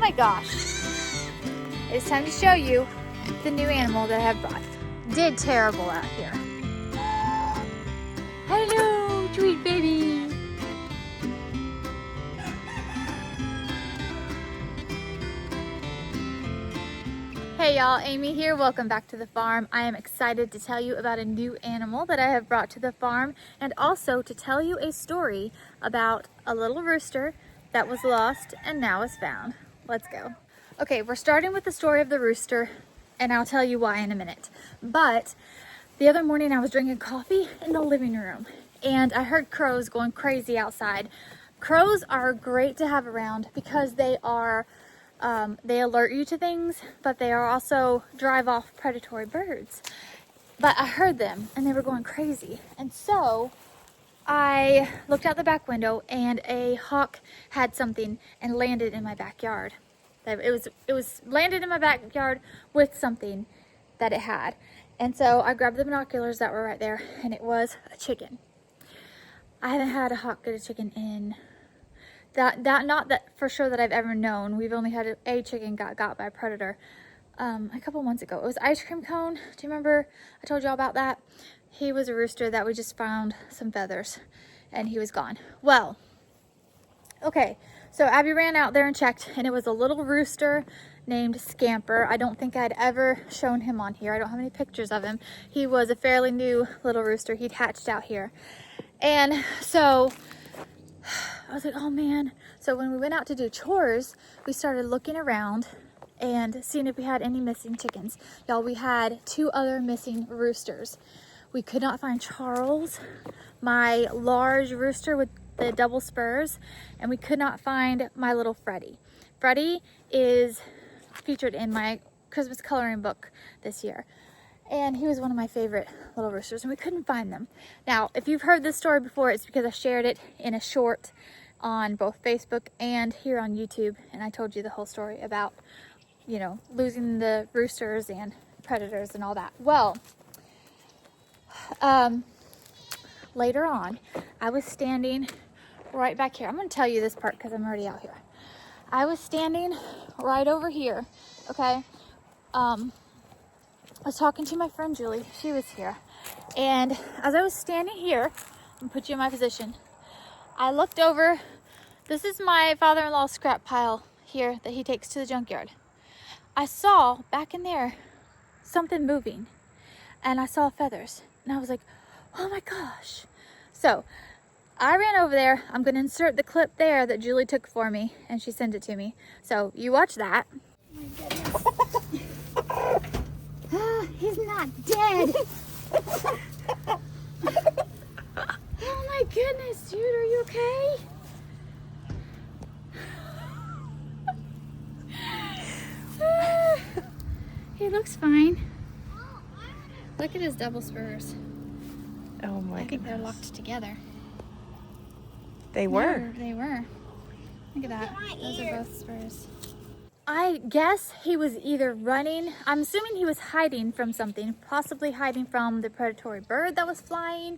my gosh. It's time to show you the new animal that I have brought. Did terrible out here. Hello, sweet baby. Hey y'all, Amy here. Welcome back to the farm. I am excited to tell you about a new animal that I have brought to the farm, and also to tell you a story about a little rooster that was lost and now is found. Let's go. Okay, we're starting with the story of the rooster, and I'll tell you why in a minute. But the other morning I was drinking coffee in the living room and I heard crows going crazy outside. Crows are great to have around because they alert you to things, but they are also drive off predatory birds. But I heard them and they were going crazy. And so I looked out the back window and a hawk had something and landed in my backyard. It was landed in my backyard with something that it had. And so I grabbed the binoculars that were right there, and it was a chicken. I haven't had a hawk get a chicken in not that for sure that I've ever known. We've only had a chicken got by a predator a couple months ago. It was ice cream cone. Do you remember I told you all about that? He was a rooster that we just found some feathers and he was gone. Well, okay, so Abby ran out there and checked, and it was a little rooster named Scamper. I don't think I'd ever shown him on here. I don't have any pictures of him. He was a fairly new little rooster. He'd hatched out here. And so I was like, oh man. So when we went out to do chores, we started looking around and seeing if we had any missing chickens. Y'all, we had 2 other missing roosters. We could not find Charles, my large rooster with the double spurs, and we could not find my little Freddie. Freddie is featured in my Christmas coloring book this year, and he was one of my favorite little roosters, and we couldn't find them. Now, if you've heard this story before, it's because I shared it in a short on both Facebook and here on YouTube, and I told you the whole story about, you know, losing the roosters and predators and all that. Well, later on, I was standing right back here. I'm going to tell you this part because I'm already out here. I was standing right over here, okay? I was talking to my friend Julie. She was here. And as I was standing here, I'm going to put you in my position, I looked over. This is my father-in-law's scrap pile here that he takes to the junkyard. I saw back in there something moving, and I saw feathers. And I was like, oh my gosh. So I ran over there. I'm going to insert the clip there that Julie took for me, and she sent it to me. So you watch that. Oh my goodness. He's not dead. Oh my goodness, dude, are you okay? He looks fine. Look at his double spurs. Oh my I think they're locked together. They were. They were. Look at that. Those are both spurs. I guess he was either running. I'm assuming he was hiding from something, possibly hiding from the predatory bird that was flying,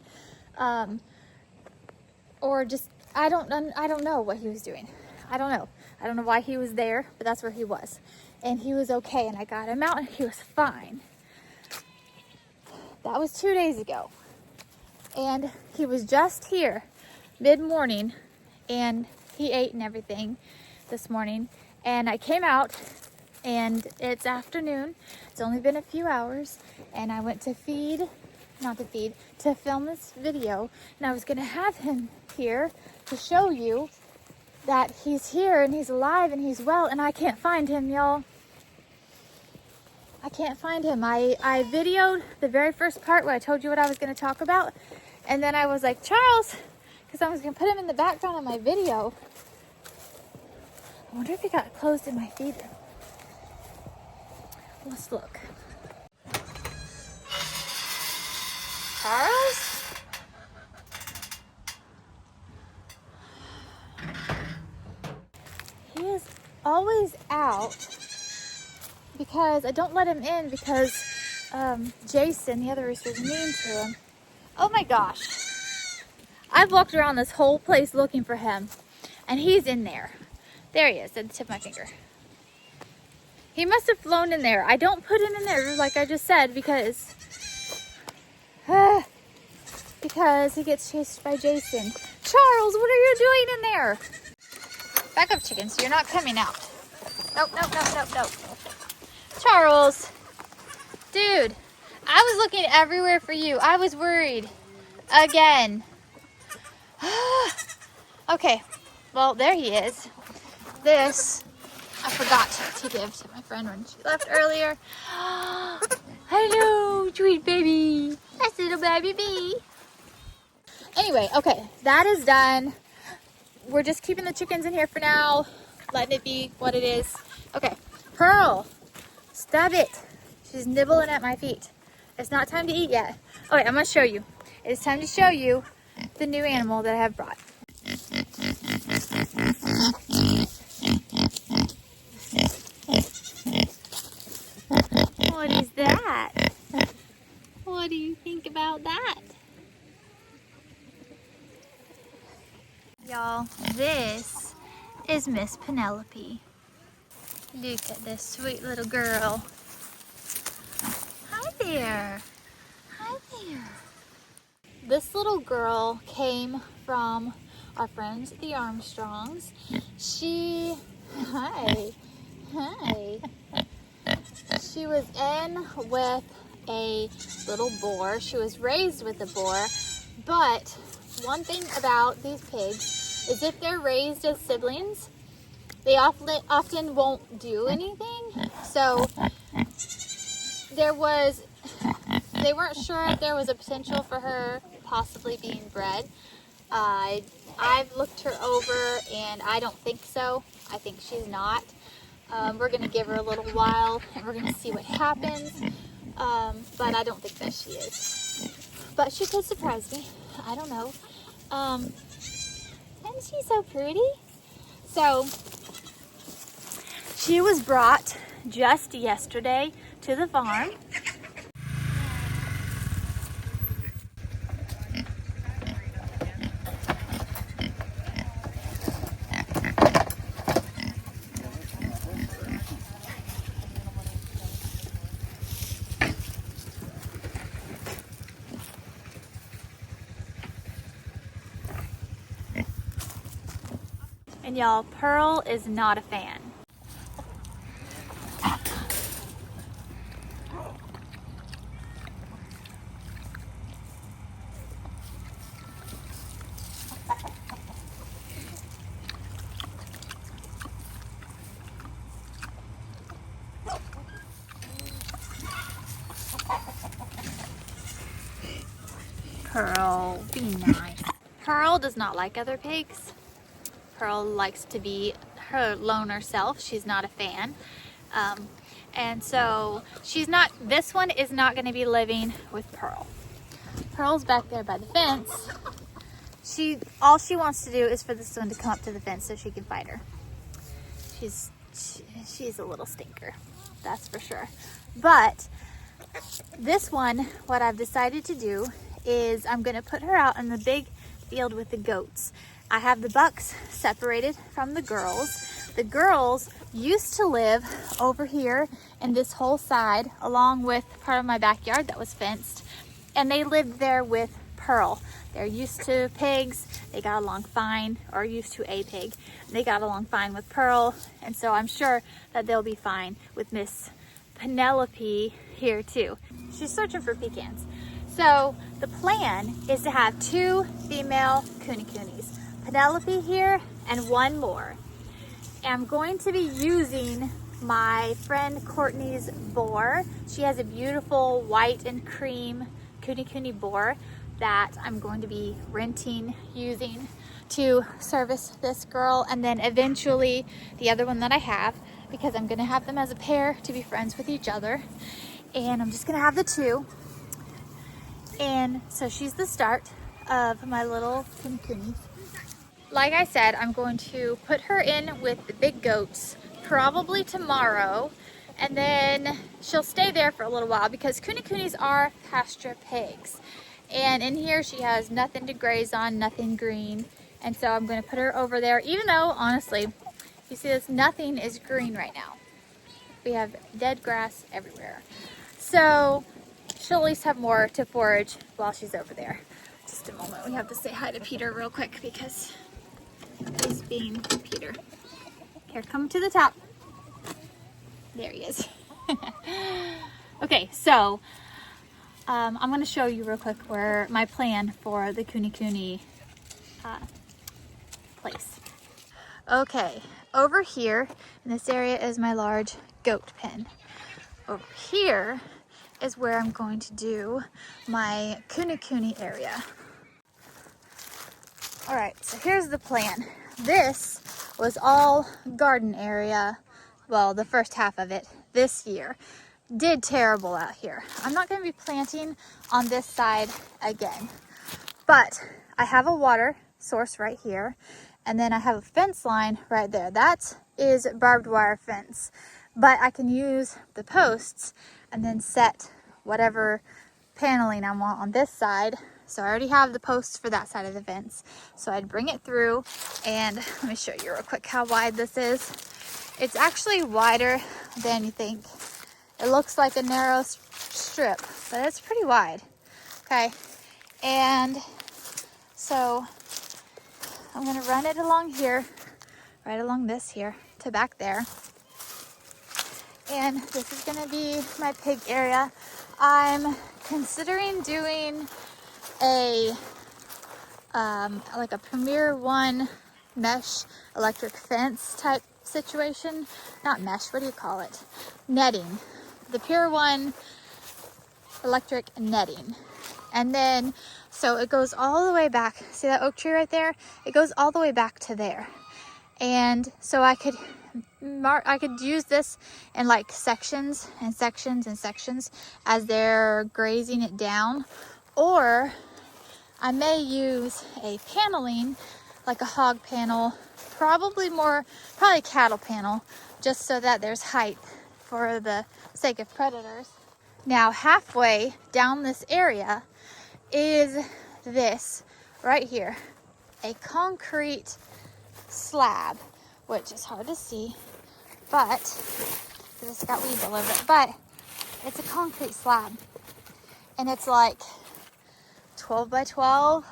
or just I don't know what he was doing. I don't know why he was there, but that's where he was, and he was okay. And I got him out, and he was fine. That was 2 days ago, and he was just here mid-morning, and he ate and everything this morning. And I came out, and it's afternoon. It's only been a few hours, and I went to film this video, and I was gonna have him here to show you that he's here and he's alive and he's well, and I can't find him, y'all. I can't find him. I videoed the very first part where I told you what I was gonna talk about, and then I was like, Charles, because I was gonna put him in the background of my video. I wonder if he got closed in my feeder. Let's look. Charles? He is always out because I don't let him in because Jason, the other rooster, is mean to him. Oh my gosh. I've walked around this whole place looking for him, and he's in there. There he is, at the tip of my finger. He must have flown in there. I don't put him in there like I just said because he gets chased by Jason. Charles, what are you doing in there? Back up, chickens. You're not coming out. Nope, nope, nope, nope, nope. Charles, dude, I was looking everywhere for you. I was worried. Again. Okay, well, there he is. This I forgot to give to my friend when she left earlier. Hello, sweet baby. Nice little baby bee. Anyway, okay, that is done. We're just keeping the chickens in here for now, letting it be what it is. Okay, Pearl, stop it. She's nibbling at my feet. It's not time to eat yet. Okay, I'm gonna show you. It's time to show you the new animal that I have brought. What is that? What do you think about that? Y'all, this is Miss Penelope. Look at this sweet little girl. Hi there. Hi there. This little girl came from our friends the Armstrongs. Hi. She was in with a little boar. She was raised with a boar, but one thing about these pigs is if they're raised as siblings, they often won't do anything. So they weren't sure if there was a potential for her possibly being bred. I've looked her over and I don't think so. I think she's not. We're going to give her a little while and we're going to see what happens. But I don't think that she is. But she could surprise me. I don't know. Isn't she so pretty? So she was brought just yesterday to the farm. And y'all, Pearl is not a fan. Pearl, be nice. Pearl does not like other pigs. Pearl likes to be her loner self. She's not a fan. And so this one is not going to be living with Pearl. Pearl's back there by the fence. All she wants to do is for this one to come up to the fence so she can fight her. She's a little stinker, that's for sure. But this one, what I've decided to do is I'm going to put her out in the big field with the goats. I have the bucks separated from the girls. The girls used to live over here in this whole side along with part of my backyard that was fenced, and they lived there with Pearl. They're used to pigs. They got along fine, or used to a pig. They got along fine with Pearl, and so I'm sure that they'll be fine with Miss Penelope here too. She's searching for pecans. So the plan is to have 2 female coonies. Penelope here and 1 more. I'm going to be using my friend Courtney's boar. She has a beautiful white and cream cooney boar that I'm going to be using to service this girl, and then eventually the other one that I have, because I'm going to have them as a pair to be friends with each other. And I'm just going to have the 2. And so she's the start of my little coonies. Like I said, I'm going to put her in with the big goats probably tomorrow, and then she'll stay there for a little while because coonies are pasture pigs. And in here she has nothing to graze on, nothing green. And so I'm going to put her over there, even though honestly, you see this, nothing is green right now. We have dead grass everywhere. So she'll at least have more to forage while she's over there. Just a moment, we have to say hi to Peter real quick because he's being Peter. Here, come to the top. There he is. Okay, so I'm going to show you real quick where my plan for the Kuni Kuni place. Okay, over here in this area is my large goat pen. Over here is where I'm going to do my Kuni Kuni area. All right, so here's the plan. This was all garden area, well, the first half of it this year. Did terrible out here. I'm not going to be planting on this side again, but I have a water source right here, and then I have a fence line right there. That is barbed wire fence, but I can use the posts and then set whatever paneling I want on this side. So I already have the posts for that side of the fence. So I'd bring it through, and let me show you real quick how wide this is. It's actually wider than you think. It looks like a narrow strip, but it's pretty wide. Okay, and so I'm gonna run it along here, right along this here to back there. And this is gonna be my pig area. I'm considering doing a like a Premier One mesh electric fence type situation. Not mesh, what do you call it? Netting. The Pure One electric netting. And then, so it goes all the way back. See that oak tree right there? It goes all the way back to there. And so I could use this in like sections and sections and sections as they're grazing it down. Or I may use a paneling, like a hog panel, probably a cattle panel, just so that there's height for the sake of predators. Now halfway down this area is this right here, a concrete slab, which is hard to see, but because it's got weeds all over it, but it's a concrete slab, and it's like 12 by 12,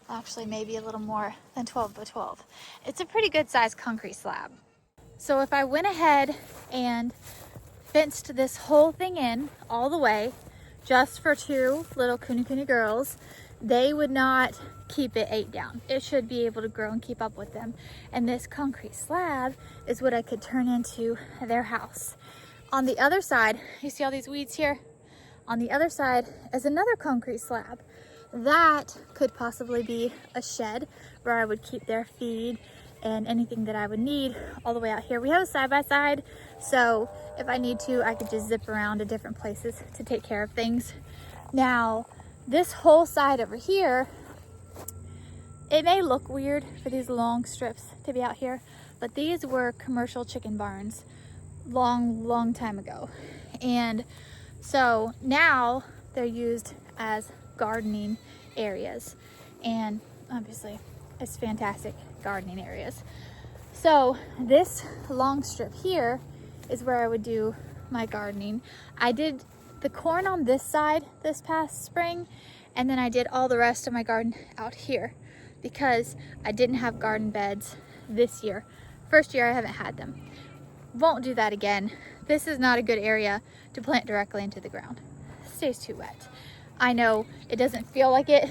actually maybe a little more than 12 by 12. It's a pretty good sized concrete slab. So if I went ahead and fenced this whole thing in all the way just for two little Kuni Kuni girls, they would not keep it 8 down. It should be able to grow and keep up with them. And this concrete slab is what I could turn into their house. On the other side, you see all these weeds here? On the other side is another concrete slab. That could possibly be a shed where I would keep their feed and anything that I would need all the way out here. We have a side-by-side, so if I need to, I could just zip around to different places to take care of things. Now, this whole side over here, it may look weird for these long strips to be out here, but these were commercial chicken barns long time ago. And so now they're used as gardening areas, and obviously it's fantastic gardening areas. So this long strip here is where I would do my gardening. I did the corn on this side this past spring, and then I did all the rest of my garden out here because I didn't have garden beds this year. First year I haven't had them. Won't do that again. This is not a good area to plant directly into the ground. It stays too wet. I know it doesn't feel like it,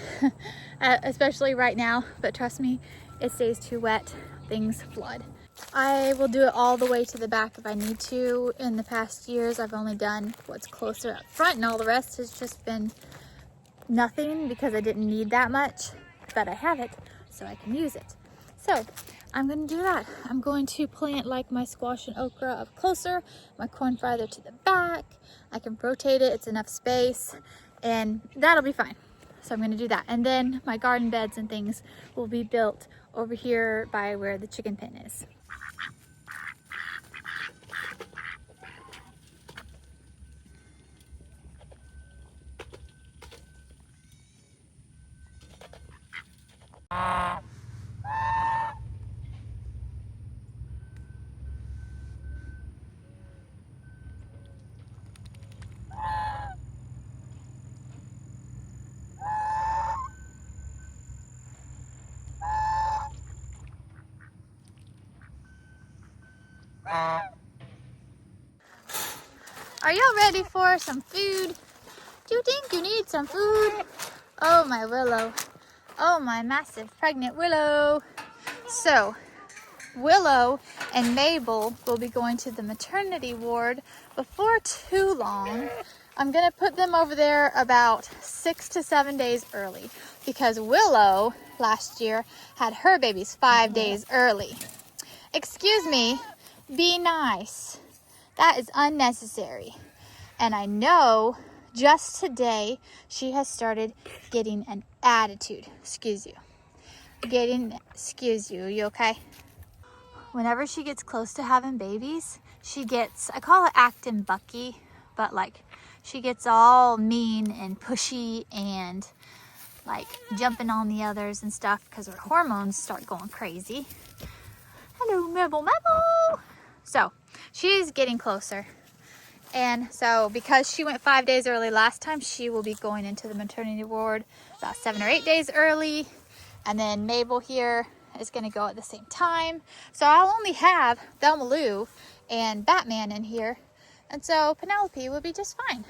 especially right now, but trust me, it stays too wet, things flood. I will do it all the way to the back if I need to. In the past years, I've only done what's closer up front, and all the rest has just been nothing because I didn't need that much, but I have it, so I can use it. So I'm gonna do that. I'm going to plant like my squash and okra up closer, my corn farther to the back. I can rotate it, it's enough space, and that'll be fine. So I'm gonna do that. And then my garden beds and things will be built over here by where the chicken pen is. Are y'all ready for some food? Do you think you need some food? Oh, my Willow. Oh, my massive pregnant Willow. So, Willow and Mabel will be going to the maternity ward before too long. I'm gonna put them over there about 6 to 7 days early because Willow last year had her babies 5 days early. Excuse me, be nice. That is unnecessary. And I know just today she has started getting an attitude. Excuse you. Excuse you, you okay? Whenever she gets close to having babies, she gets, I call it acting Bucky, but like she gets all mean and pushy and like jumping on the others and stuff because her hormones start going crazy. Hello, Mabel, Mabel. So she's getting closer. And so because she went 5 days early last time, she will be going into the maternity ward about 7 or 8 days early. And then Mabel here is going to go at the same time. So I'll only have Thelma Lou and Batman in here. And so Penelope will be just fine.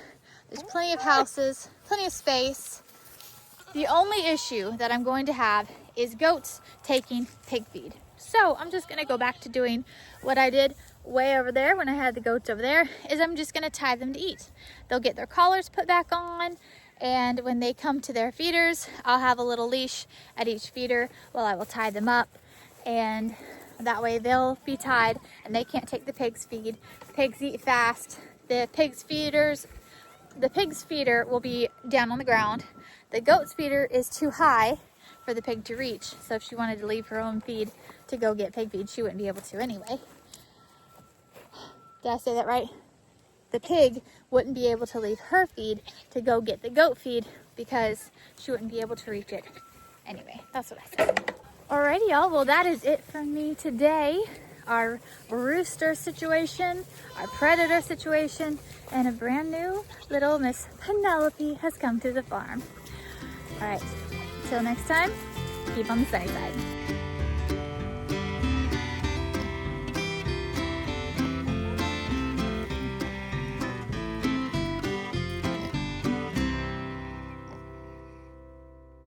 There's plenty of houses, plenty of space. The only issue that I'm going to have is goats taking pig feed. So I'm just going to go back to doing what I did way over there when I had the goats over there, is I'm just going to tie them to eat. They'll get their collars put back on, and when they come to their feeders, I'll have a little leash at each feeder while I will tie them up, and that way they'll be tied and they can't take the pig's feed. Pigs eat fast. The pig's feeder will be down on the ground. The goat's feeder is too high for the pig to reach, so if she wanted to leave her own feed to go get pig feed, she wouldn't be able to anyway. Did I say that right? The pig wouldn't be able to leave her feed to go get the goat feed because she wouldn't be able to reach it. Anyway, that's what I said. Alrighty, y'all. Well, that is it from me today. Our rooster situation, our predator situation, and a brand new little Miss Penelope has come to the farm. Alright, until next time, keep on the sunny side.